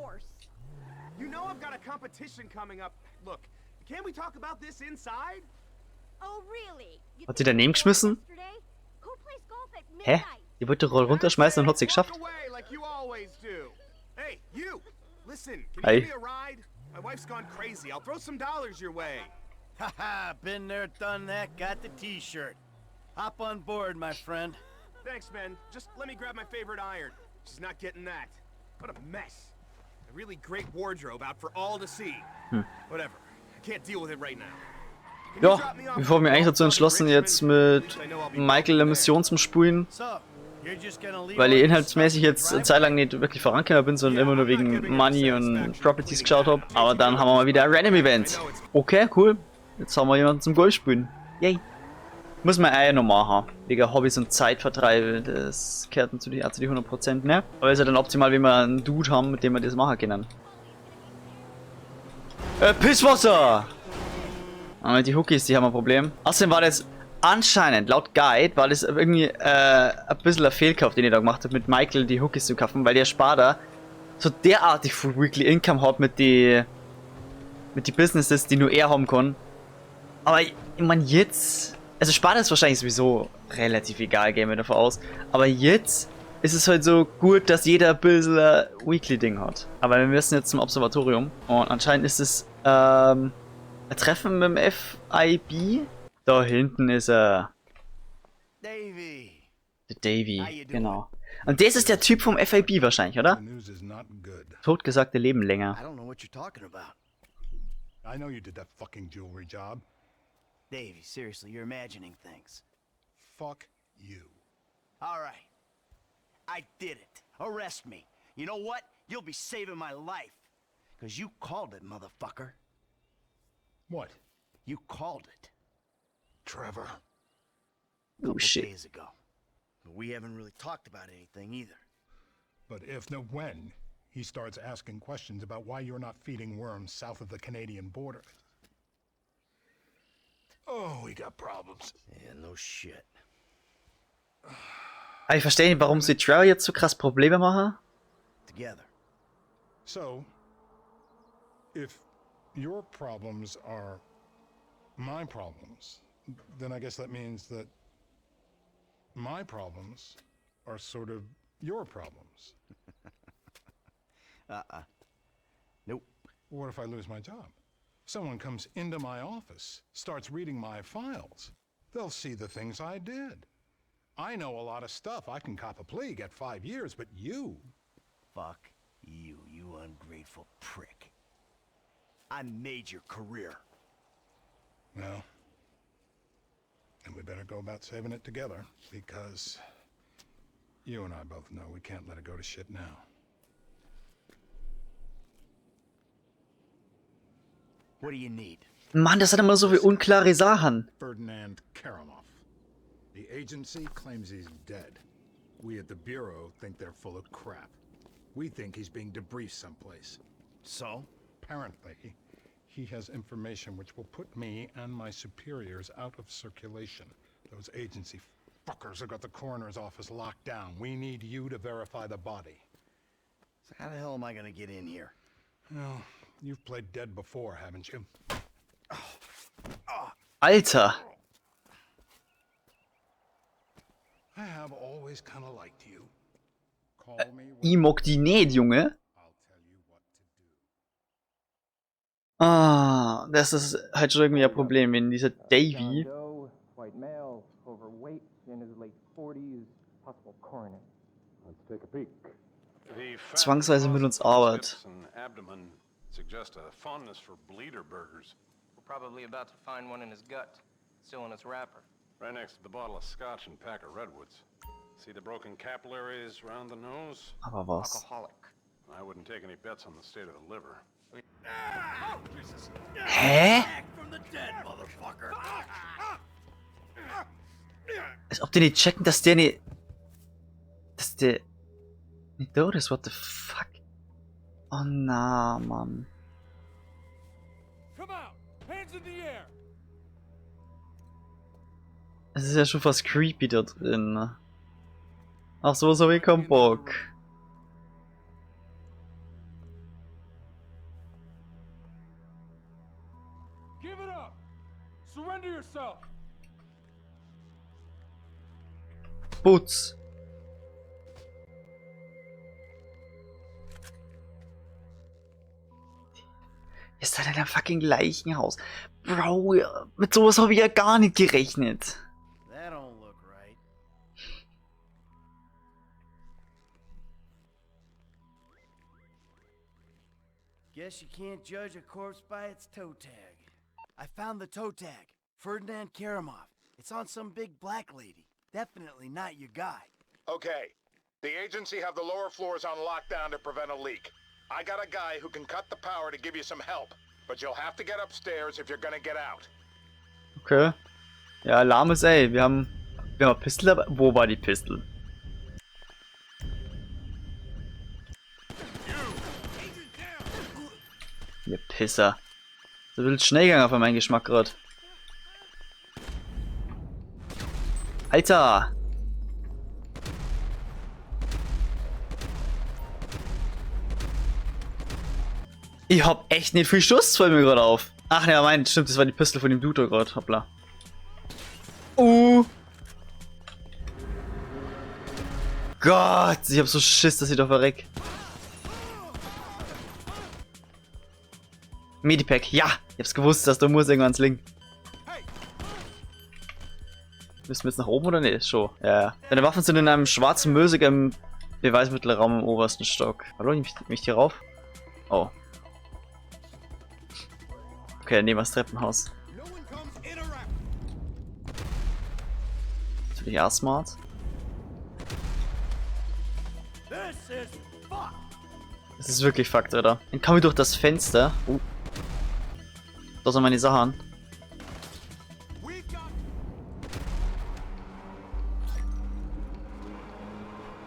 course. You know I've got a competition coming up. Look, can't we talk about this inside? Oh, really? Hat sie daneben geschmissen? Who plays golf at Hä? midnight? Die wollte Roll runterschmeißen und hat sie geschafft. Walk away like you always do. Hey, you! Listen, can Hey. you give me a ride? My wife's gone crazy. I'll throw some dollars your way. Haha, been there, done that, got the t-shirt. Hop on board, my friend. Thanks, man. Just let me grab my favorite iron. She's not getting that. What a mess. A really great wardrobe out for all to see. Whatever. I can't deal with it right now. Can you Ja, drop me off wir haben mich eigentlich dazu entschlossen, jetzt mit Michael eine Mission zum Spulen, So, you're just gonna leave weil ich all this inhaltsmäßig stuff jetzt in eine the Zeit lang nicht wirklich vorangekommen bin, sondern immer nur wegen Money und Properties geschaut habe. Aber dann haben wir mal wieder ein Random Event. Okay, cool. Jetzt haben wir jemanden zum Golf spielen. Yay. Muss man auch noch machen. Wegen Hobbys und Zeitvertreib. Das gehört natürlich auch zu die 100%, ne? Aber ist ja dann optimal, wenn wir einen Dude haben, mit dem wir das machen können. Pisswasser! Aber die Hookies, die haben ein Problem. Außerdem war das anscheinend, laut Guide, war das irgendwie ein bisschen ein Fehlkauf, den ich da gemacht habe, mit Michael die Hookies zu kaufen, weil der Sparda so derartig viel Weekly Income hat mit die Businesses, die nur er haben kann. Aber ich meine jetzt, also Sparda ist wahrscheinlich sowieso relativ egal, gehen wir davon aus. Aber jetzt ist es halt so gut, dass jeder ein bisschen ein Weekly-Ding hat. Aber wir müssen jetzt zum Observatorium und anscheinend ist es ein Treffen mit dem FIB. Da hinten ist er. Davey. Der Davy, genau. Und das ist der Typ vom FIB wahrscheinlich, oder? The news is not good. Totgesagte leben I länger. don't know what you're talking about. I know you did that fucking jewelry job. Davey, seriously, you're imagining things. Fuck you. All right. I did it. Arrest me. You know what? You'll be saving my life. Because you called it, motherfucker. What? You called it. Trevor. A couple shit. days ago. But we haven't really talked about anything either. But if no when, he starts asking questions about why you're not feeding worms south of the Canadian border. Oh, we got problems. Yeah, no shit. Aber ich verstehe nicht, warum sie Trevor jetzt so krass Probleme machen. Together. So, if your problems are my problems, then I guess that means that my problems are sort of your problems. Nope. What if I lose my job? Someone comes into my office, starts reading my files. They'll see the things I did. I know a lot of stuff. I can cop a plea, get 5 years, but you... Fuck you, you ungrateful prick. I made your career. Well, then we better go about saving it together, because you and I both know we can't let it go to shit now. What do you need? Mann, das hat immer so viel unklare Sachen. Ferdinand Karamov. The agency claims he's dead. We at the Bureau think they're full of crap. We think he's being debriefed someplace. So? Apparently, he has information which will put me and my superiors out of circulation. Those agency fuckers have got the coroner's office locked down. We need you to verify the body. So how the hell am I gonna get in here? Well, you've played dead before, haven't you? Alter. I have always kind of liked you. Call me when Ich mag die nicht, Junge. I'll tell you what to do. Ah, das ist halt schon irgendwie ein Problem, wenn dieser Davy. John Doe, white male, overweight, in his late 40s, possible coroner. Let's take a peek. Zwangsweise mit uns arbeitet. Abdomen suggest a fondness for bleeder burgers. We're probably about to find one in his gut, still in its wrapper. Right next to the bottle of scotch and pack of redwoods. See the broken capillaries around the nose? Aber was? Alcoholic. I wouldn't take any bets on the state of the liver. Hä? Back from the dead, motherfucker! Als ob die nicht checken, dass der nicht. Dass der. nicht tot ist, what the fuck? Oh na, Mann. Come out! Hands in the air! Es ist ja schon fast creepy da drin. Ach so, so wie kein Bock. Boots. Ist da denn ein fucking Leichenhaus? Bro, mit sowas habe ich ja gar nicht gerechnet. That don't look right. Guess you can't judge a corpse by its toe tag. I found the toe tag. Ferdinand Karamov. It's on some big black lady. Definitely not your guy. Okay. The agency have the lower floors on lockdown to prevent a leak. I got a guy who can cut the power to give you some help. But you'll have to get upstairs if you're gonna get out. Okay. Ja, Alarm ist ey. Wir haben eine Pistol dabei. Wo war die Pistol? Ihr Pisser. So ein bisschen Schnellgänger für meinen Geschmack gerade. Alter! Ich hab echt nicht viel Schuss, fällt mir gerade auf. Ach ne, mein, stimmt, das war die Pistole von dem Dude gerade. Hoppla. Gott, ich hab so Schiss, dass ich da verreck. Medipack, ja! Ich hab's gewusst, dass da muss irgendwann ins Link. Müssen wir jetzt nach oben oder ne? Schon. Ja. Deine Waffen sind in einem schwarzen Mösig im Beweismittelraum im obersten Stock. Hallo, mich hier rauf? Oh. Okay, nehmen wir das Treppenhaus. Natürlich auch smart. Das ist wirklich fucked, Alter. Dann kann ich durch das Fenster. Da sind meine Sachen.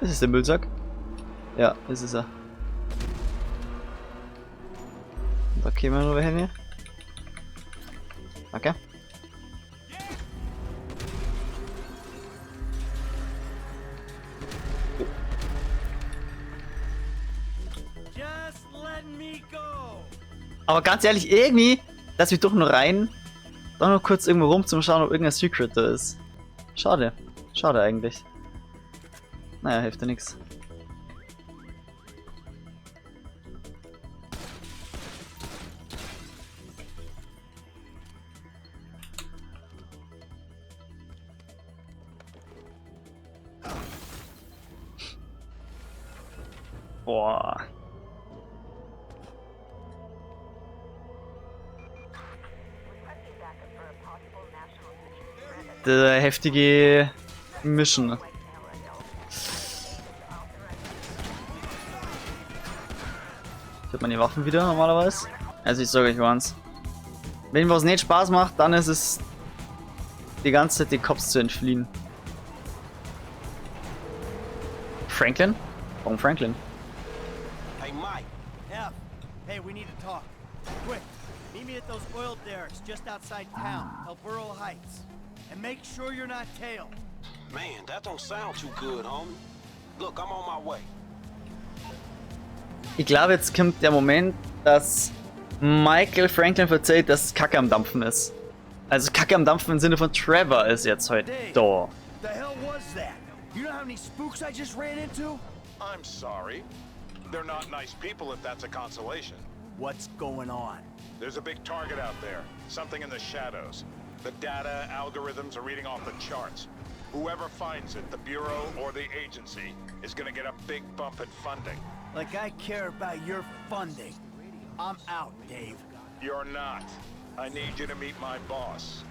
Das ist der Müllsack. Ja, das ist er. Da kämen wir nur hin. Okay. Aber ganz ehrlich, irgendwie, lass mich doch nur rein. Doch noch kurz irgendwo rum zum Schauen, ob irgendein Secret da ist. Schade. Schade eigentlich. Naja, hilft ja nix. Boah. Der heftige Mission. Ich hab meine Waffen wieder normalerweise. Also ich sage euch eins. Wenn was nicht Spaß macht, dann ist es die ganze Zeit die Cops zu entfliehen. Franklin? Warum Franklin? Hey, Mike. F. Hey, we need to talk. Quick. Meet me at those oil derricks just outside town, El Burro Heights. And make sure you're not tailed. Man, that don't sound too good, homie. Look, I'm on my way. Ich glaube, jetzt kommt der Moment, dass Michael Franklin verzeiht, dass Kacke am Dampfen ist. Also Kacke am Dampfen im Sinne von Trevor ist jetzt heute da. The hell was that? You know how many spooks I just ran into? I'm sorry. They're not nice people if that's a consolation. What's going on? There's a big target out there. Something in the shadows. The data algorithms are reading off the charts. Whoever finds it, the Bureau or the agency, is gonna get a big bump in funding. Like I care about your funding. I'm out, Dave. You're not. I need you to meet my boss.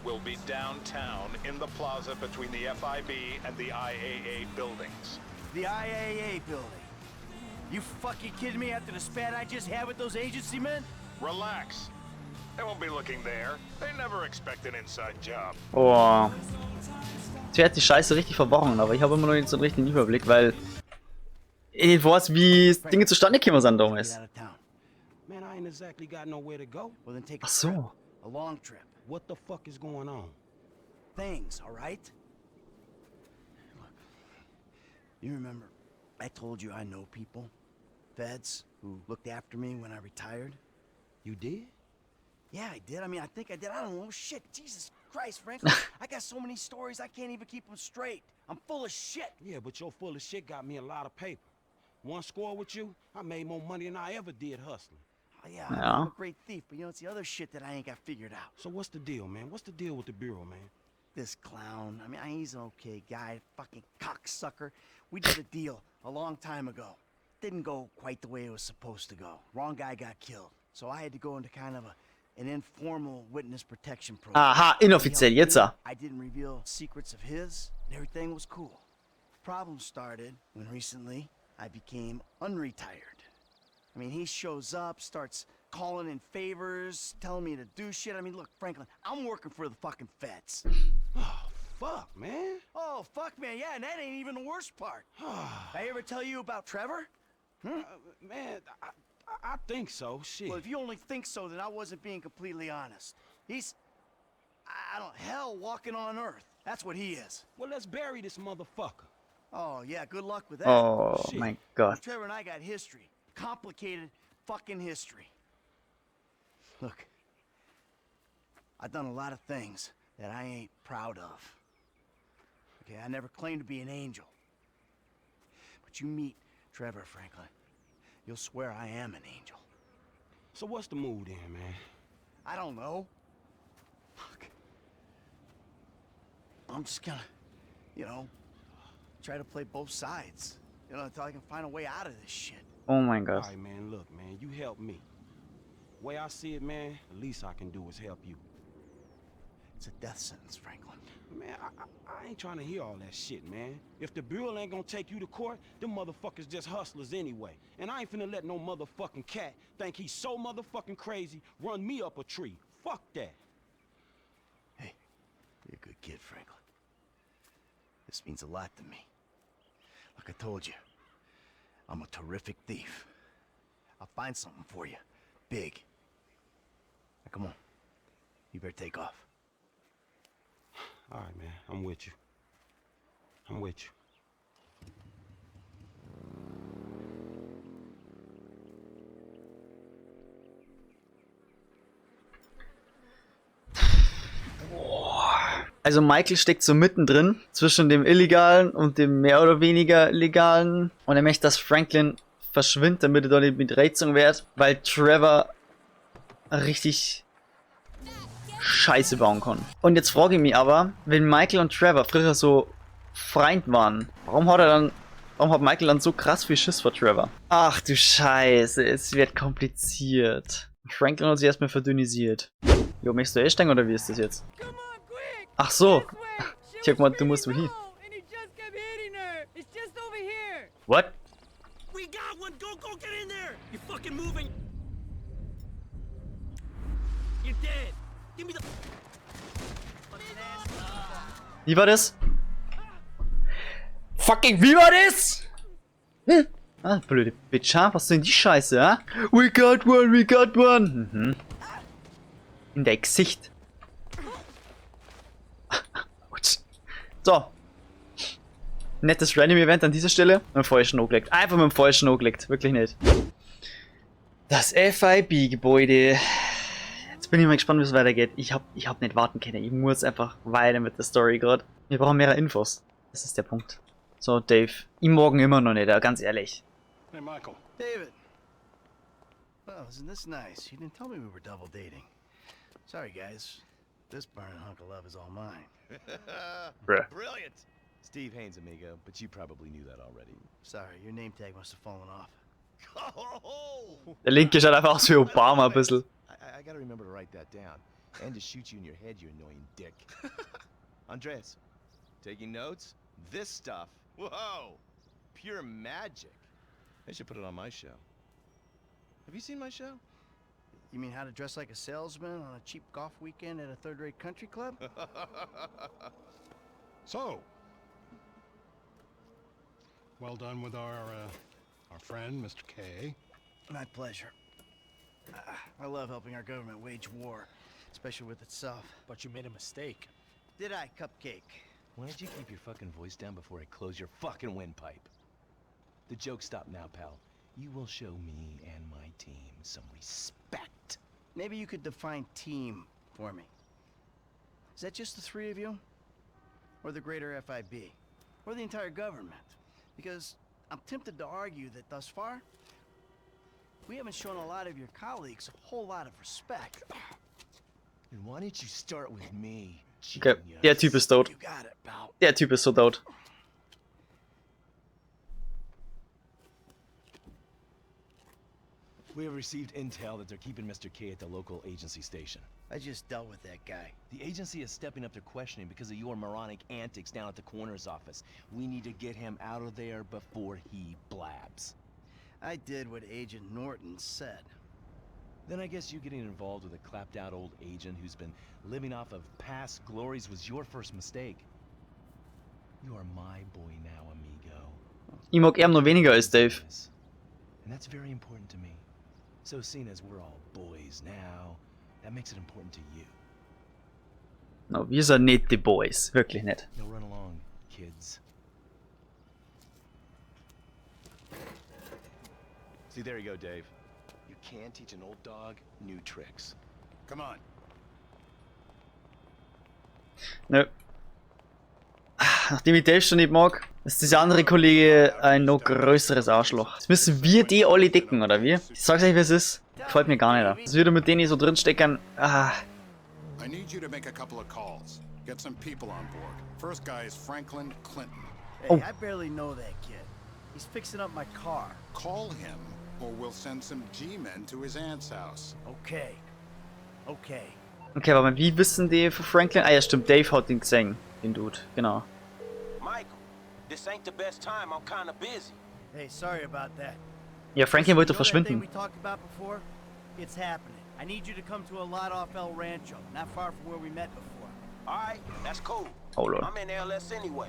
We'll be downtown in the plaza between the FIB and the IAA buildings. The IAA building. You fucking kidding me after the spat I just had with those agency men? Relax. They won't be looking there. They never expect an inside job. Oh. Jetzt wird die Scheiße richtig verworren, aber ich habe immer noch nicht so einen richtigen Überblick, weil ich weiß, wie Dinge zustande gekommen sind damals. Man, I ain't exactly got nowhere to go. Well, then take Ach so. a long trip. What the fuck is going on? Things, all right? Look, you remember I told you I know people, feds, who looked after me when I retired? You did? Yeah, I did. I mean, I think I did. I don't know. Shit, Jesus Christ, Franklin. I got so many stories I can't even keep them straight. I'm full of shit. Yeah, but your full of shit got me a lot of paper. One score with you, I made more money than I ever did hustling. Oh, yeah, Yeah. I'm a great thief, but you know, it's the other shit that I ain't got figured out. So what's the deal, man? What's the deal with the Bureau, man? This clown, I mean, he's an okay guy, fucking cocksucker. We did a deal a long time ago. Didn't go quite the way it was supposed to go. Wrong guy got killed. So I had to go into kind of an informal witness protection program. Aha, inoffiziell, jetzt. I didn't reveal secrets of his, and everything was cool. Problem started when recently I became unretired. I mean, he shows up, starts calling in favors, telling me to do shit. I mean, look, Franklin, I'm working for the fucking feds. Oh, fuck, man. Oh, fuck, man, yeah, and that ain't even the worst part. I ever tell you about Trevor? Man, I think so. Shit. Well, if you only think so, then I wasn't being completely honest. He's, I don't, hell walking on earth. That's what he is. Well, let's bury this motherfucker. Oh, yeah, good luck with that. Oh Shit. mein Gott. Trevor and I got history. Complicated fucking history. Look, I've done a lot of things that I ain't proud of. Okay, I never claimed to be an angel. But you meet Trevor, Franklin, you'll swear I am an angel. So what's the mood then, man? I don't know. Fuck. I'm just gonna, you know, try to play both sides. You know, until I can find a way out of this shit. Oh mein All Gott. right, man, look, man, you help me. Way I see it, man, the least I can do is help you. It's a death sentence, Franklin. Man, I ain't trying to hear all that shit, man. If the Bureau ain't gonna take you to court, them motherfuckers just hustlers anyway. And I ain't finna let no motherfucking cat think he's so motherfucking crazy, run me up a tree. Fuck that. Hey, you're a good kid, Franklin. This means a lot to me. Like I told you, I'm a terrific thief. I'll find something for you. Big. Now, come on. You better take off. All right, man, I'm with you. I'm with you. Also Michael steckt so mittendrin zwischen dem Illegalen und dem mehr oder weniger Legalen. Und er möchte, dass Franklin verschwindet, damit er da nicht mit Reizung wird, weil Trevor richtig Scheiße bauen kann. Und jetzt frage ich mich aber, wenn Michael und Trevor früher so Freund waren, warum hat Michael dann so krass viel Schiss vor Trevor? Ach du Scheiße, es wird kompliziert. Franklin hat sich erstmal verdünnisiert. Jo, möchtest du einsteigen oder wie ist das jetzt? Ach so. Ich hab gemeint, du musst wohin. What? We got one! Go get in there! You're fucking moving! You're dead! Give me the... Wie war das? Fucking, wie war das? Hm? Ah, blöde Bitch, ha? Was ist denn die Scheiße, ha? We got one, we got one! Mhm. In der Gesicht. So. Nettes Random-Event an dieser Stelle. Mit dem falschen angelegt. Einfach mit dem falschen angelegt. Wirklich nicht. Das FIB-Gebäude. Jetzt bin ich mal gespannt, wie es weitergeht. Ich hab nicht warten können. Ich muss einfach weiter mit der Story gerade. Wir brauchen mehr Infos. Das ist der Punkt. So, Dave. Ich morgen immer noch nicht, ganz ehrlich. Hey, Michael. David! Well, isn't this nice? You didn't tell me we were double dating. Sorry, guys. This burning hunk of love is all mine. Bruh. Brilliant! Steve Haynes, amigo, but you probably knew that already. Sorry, your name tag must have fallen off. Oh! Der Linke schaut einfach aus wie Obama ein bisschen. I gotta remember to write that down. And to shoot you in your head, you annoying dick. Andres, taking notes? This stuff, whoa! Pure magic. I should put it on my show. Have you seen my show? You mean how to dress like a salesman on a cheap golf weekend at a third-rate country club? So, well done with our friend, Mr. K. My pleasure. I love helping our government wage war, especially with itself. But you made a mistake. Did I, Cupcake? Why don't you keep your fucking voice down before I close your fucking windpipe? The joke stopped now, pal. You will show me and my team some respect. Maybe you could define team for me. Is that just the three of you? Or the greater FIB? Or the entire government? Because I'm tempted to argue that thus far, we haven't shown a lot of your colleagues a whole lot of respect. And why don't you start with me? Okay, der Typ ist tot. You got it, pal. Der Typ ist so tot. We have received intel that they're keeping Mr. K at the local agency station. I just dealt with that guy. The agency is stepping up their questioning because of your moronic antics down at the coroner's office. We need to get him out of there before he blabs. I did what Agent Norton said. Then I guess you getting involved with a clapped-out old agent who's been living off of past glories was your first mistake. You are my boy now, amigo. Ich mag nur weniger als Dave. And that's very important to me. So seeing as we're all boys now, that makes it important to you. No, wir sind nicht die Boys. Wirklich nicht. Now run along, kids. See, there you go, Dave. You can teach an old dog new tricks. Come on. Nö. Nachdem ich Dave schon nicht mag, ist dieser andere Kollege ein noch größeres Arschloch. Jetzt müssen wir die alle decken, oder wie? Ich sag's euch, wie es ist. Gefällt mir gar nicht. Das würde mit denen so drinstecken. I need you to make a couple of calls. Get some people on board. First guy is Franklin Clinton. Hey, I barely know that kid. He's fixing up my car. Call him, or we'll send some G-men to his aunt's house. Okay. Okay. Okay, aber wie wissen die von Franklin? Ah ja, stimmt, Dave hat ihn gesehen. Den Dude, genau. Michael, this ain't the best time. I'm kind of busy. Hey, sorry about that. Ja, Franklin wollte You know that thing verschwinden. we talked about before? It's happening. I need you to come to a lot off El Rancho, not far from where we met before. All right, that's cool. Oh Lord. I'm in LS anyway.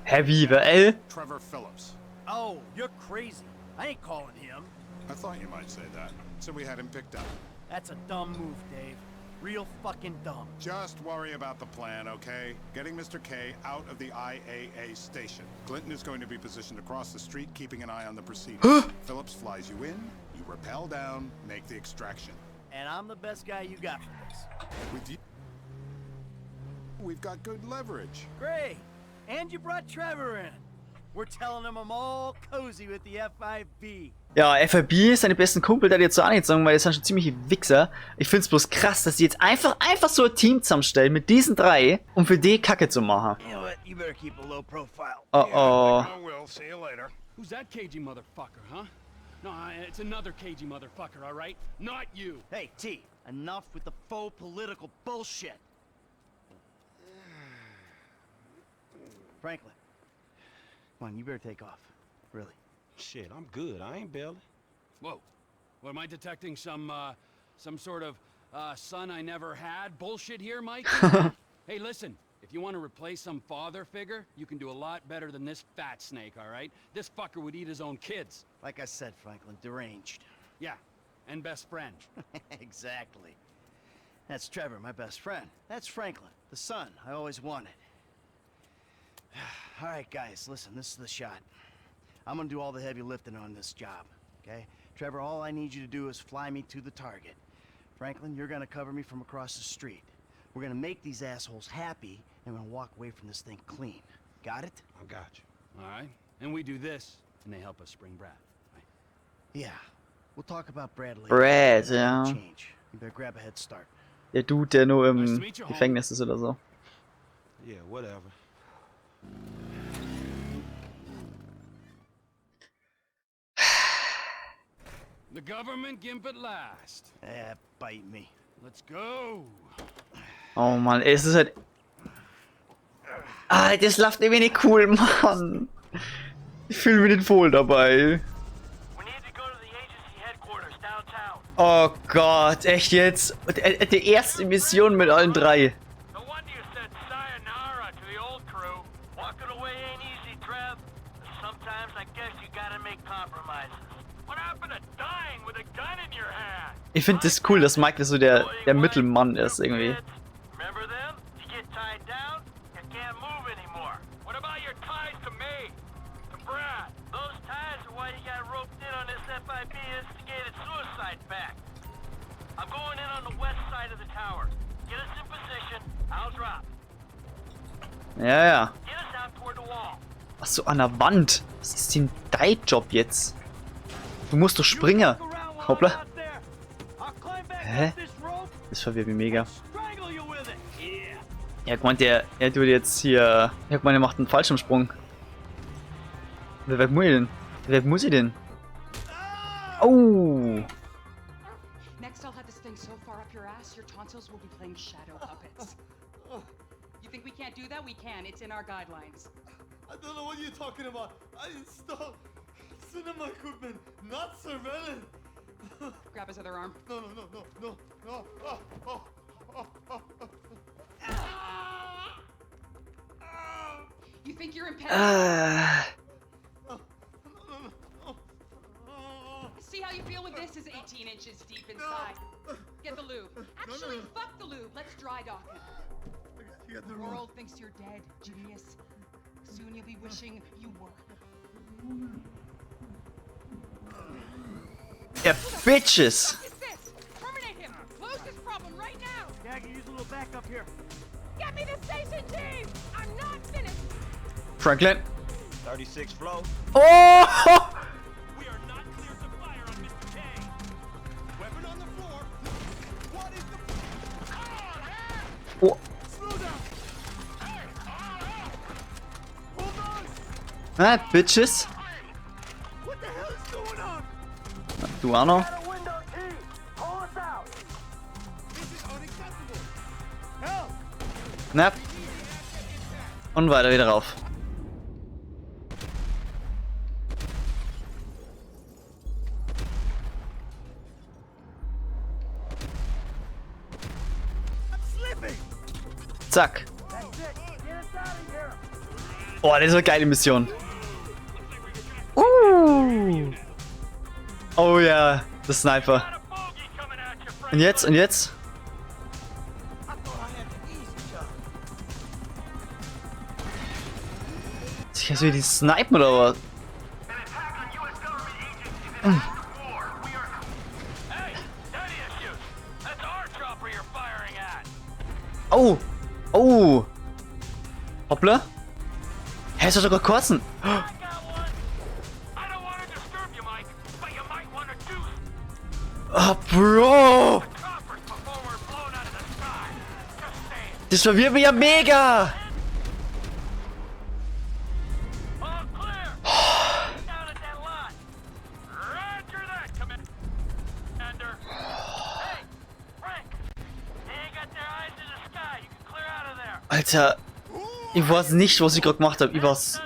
Hä, wie, wer? Trevor Phillips. Oh, you're crazy. I ain't calling him. I thought you might say that, so we had him picked up. That's a dumb move, Dave. Real fucking dumb. Just worry about the plan, okay? Getting Mr. K out of the IAA station. Clinton is going to be positioned across the street, keeping an eye on the proceedings. Phillips flies you in, you rappel down, make the extraction. And I'm the best guy you got for this. With you, we've got good leverage. Great. And you brought Trevor in. We're telling him I'm all cozy with the FIB. Ja, FIB ist seine besten Kumpel, der hat jetzt so auch nicht sagen, weil das sind schon ziemliche Wichser. Ich find's bloß krass, dass sie jetzt einfach so ein Team zusammenstellen mit diesen drei, um für die Kacke zu machen. You know what? You better keep a low profile. Oh oh. I will. See you later. Who's that cagey motherfucker, huh? No, it's another cagey motherfucker, all right? Not you. Hey, T, enough with the faux political bullshit. Franklin, come on, you better take off. Really. Shit, I'm good. I ain't bailing. Whoa. What, am I detecting some sort of, son I never had bullshit here, Mike? Hey, listen. If you want to replace some father figure, you can do a lot better than this fat snake, all right? This fucker would eat his own kids. Like I said, Franklin, deranged. Yeah, and best friend. Exactly. That's Trevor, my best friend. That's Franklin, the son I always wanted. All right, guys, listen, this is the shot. I'm gonna do all the heavy lifting on this job, okay? Trevor, all I need you to do is fly me to the target. Franklin, you're gonna cover me from across the street. We're gonna make these assholes happy, and we're gonna walk away from this thing clean. Got it? I got you. All right? And we do this, and they help us spring Brad. Right? Yeah. We'll talk about Brad later. Brad, ja. Change. You better grab a head start. Der Dude, der nur im Gefängnis ist oder so. Yeah, whatever. The government gimp at last. Bite me. Let's go. Oh Mann, es ist halt... Ah, das läuft irgendwie nicht cool, Mann. Ich fühle mich nicht wohl dabei. Oh Gott, echt jetzt? Die erste Mission mit allen drei. Ich finde das cool, dass Michael so der Mittelmann ist irgendwie. I'm going in on the west side of the tower. Get us in position, Ja, ja. Achso, an der Wand. Was ist denn dein Job jetzt? Du musst doch springen. Hoppla. Hä? Das verwirrt mich mega. Ja, guck mal, er tut jetzt hier... Ja, guck mal, er macht einen Fallschirmsprung. Wie weit muss ich denn? Wie weit muss ich denn? Oh! Next, I'll have this thing so far up your ass, your tonsils will be playing shadow puppets. You think we can't do that? We can. It's in our guidelines. I don't know what you're talking about. I installed cinema equipment, not surveillance. Grab his other arm. No. You think you're impediment? See how you feel when this is 18 inches deep inside. Get the lube. Actually, fuck the lube. Let's dry dock him. The world thinks you're dead, genius. Soon you'll be wishing you were. Ja, Bitches! What is this? Terminate him. Close this problem right now. Yeah, I can use a little backup here. Get me the station team! I'm not finished! Franklin. 36 flow. Oh! We are not clear to fire on Mr. K. Weapon on the floor. What is the... Oh. Slow down. Hey! Hold on! Ah, Bitches. What the hell is going on? Du auch noch? Got a window key. Pull us out. This is unacceptable. Help! Na. Und weiter wieder rauf. Zack. Oh, das ist eine geile Mission. Oh ja, der Sniper. Und jetzt? Und jetzt? Sicher so die snipen oder was? Oh! Oh! Hoppla! Hä, ist doch sogar Kotzen! Oh, Bro! Das verwirrt mich ja mega! Alter, ich weiß nicht, was ich gerade gemacht habe. Ich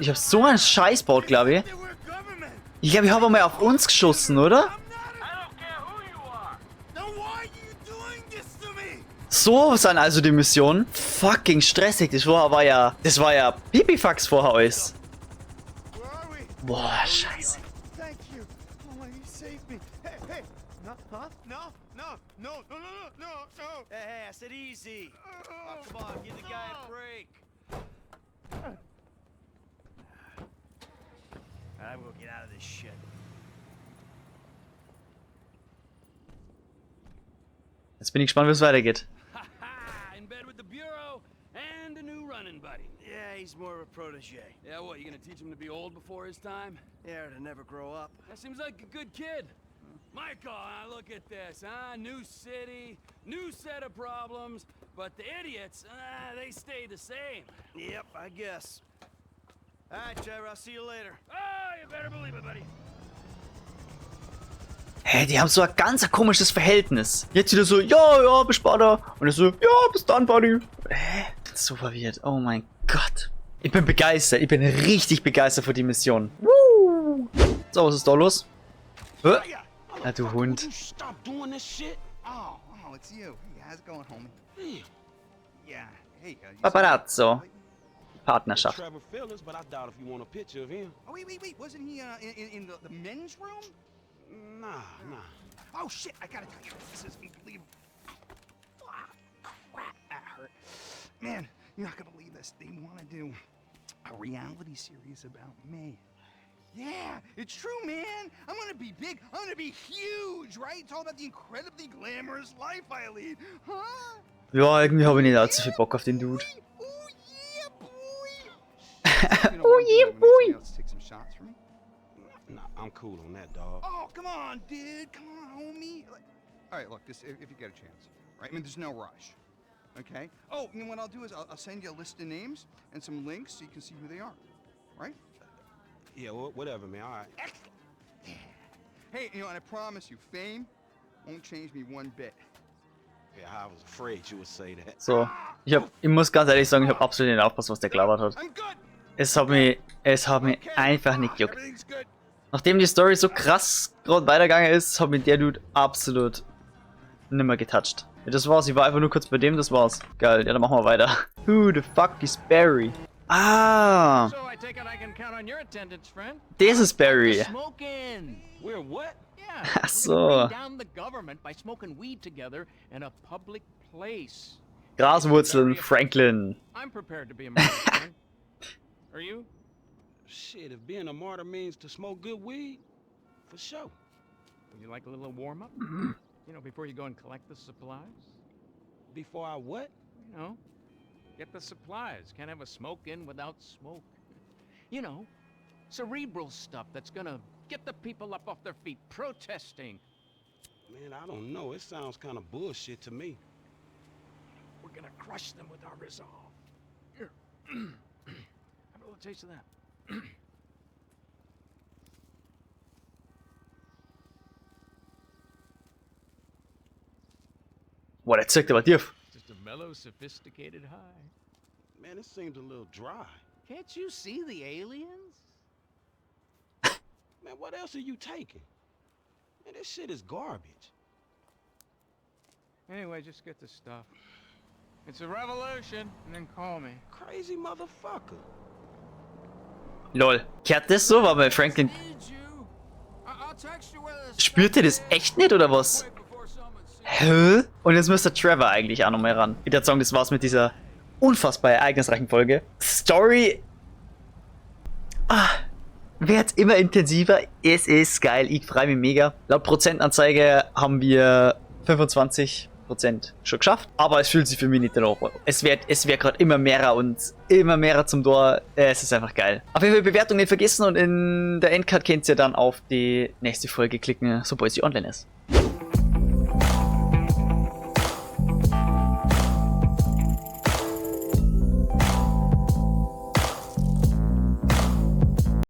hab so einen Scheiß baut, glaube ich. Ich glaube, ich habe mal auf uns geschossen, oder? So sind also die Missionen. Fucking stressig. Das war ja Pipifax vorher alles. Boah, scheiße. Hey, I said easy. Oh, come on, give the guy a break. I will get out of this shit. Jetzt bin ich gespannt, wie es weitergeht. In bed with the bureau and a new running buddy. Yeah, he's more of a protege. Yeah, what, you gonna teach him to be old before his time? Yeah, to never grow up. That seems like a good kid. Michael, look at this, huh? New city, new set of problems, but the idiots, they stay the same. Yep, I guess. All right, Trevor, I'll see you later. Oh, you better believe it, buddy. Hä, die haben so ein ganz komisches Verhältnis. Jetzt wieder so, ja, bis später. Und er so, ja, bis dann, Buddy. Hä? So verwirrt. Oh mein Gott. Ich bin begeistert. Ich bin richtig begeistert für die Mission. Woo. So, was ist da los? Na, du Hund. Stop doing this shit. Oh, it's you. Hey, how's it going, homie? Yeah. Hey, Paparazzo. Partnerschaft. Trevor Phillips, but I doubt if you want a picture of him. Oh, wait. Wasn't he in the men's room? Nah. Oh, shit, I gotta tell you, this is unbelievable. Ah, crap, that hurt. Man, you're not gonna believe this. They want to do a reality series about me. Yeah, it's true, man. I'm gonna be big. I'm gonna be huge, right? It's all about the incredibly glamorous life I lead. Huh? Ja, irgendwie habe ich nicht allzu viel Bock auf den Dude. Oh yeah, boy. Take some shots for me? Nah, I'm cool on that, dog. Oh, come on, dude. Come on, homie. All right, look, this if you get a chance, right? I mean, there's no rush, okay? Oh, you know what I'll do is I'll send you a list of names and some links so you can see who they are, right? Yeah, whatever, man. All right. Hey, you know, and I promise you, fame won't change me one bit. Yeah, I was afraid you would say that. So, ich muss ganz ehrlich sagen, ich habe absolut nicht aufgepasst, was der gelabert hat. Es hat mich einfach nicht gejuckt. Nachdem die Story so krass gerade weitergegangen ist, hat mich der Dude absolut nimmer getoucht. Ja, das war's, ich war einfach nur kurz bei dem, das war's. Geil, ja, dann machen wir weiter. Who the fuck is Barry? Ah! So I take it I can count on your attendance, friend. Das ist Barry. Smoking. We're what? Yeah. Ach so. Bring down the government by smoking weed together in a public place. Graswurzeln, Franklin. I'm prepared to be a martyr, friend. Are you? Shit, if being a martyr means to smoke good weed, for sure. Would you like a little warm up? You know, before you go and collect the supplies? Before I what? You know, get the supplies. Can't have a smoke in without smoke. You know, cerebral stuff that's gonna get the people up off their feet protesting. Man, I don't know. It sounds kind of bullshit to me. We're gonna crush them with our resolve. Here. Have a little taste of that. Boah, der zirkt aber tief. Just a mellow, sophisticated high. Man, it seems a little dry. Can't you see the aliens? Man, what else are you taking? Man, this shit is garbage. Anyway, just get the stuff. It's a revolution, and then call me. Crazy motherfucker. Lol. Kehrt das so? War bei Franklin. Spürt ihr das echt nicht, oder was? Hä? Und jetzt müsste Trevor eigentlich auch noch mal ran. Ich würde sagen, das war's mit dieser unfassbar ereignisreichen Folge. Story wird immer intensiver. Es ist geil. Ich freue mich mega. Laut Prozentanzeige haben wir 25% schon geschafft. Aber es fühlt sich für mich nicht danach. Es wird gerade immer mehr und immer mehr zum Tor. Es ist einfach geil. Auf jeden Fall Bewertung nicht vergessen und in der Endcard könnt ihr dann auf die nächste Folge klicken, sobald sie online ist.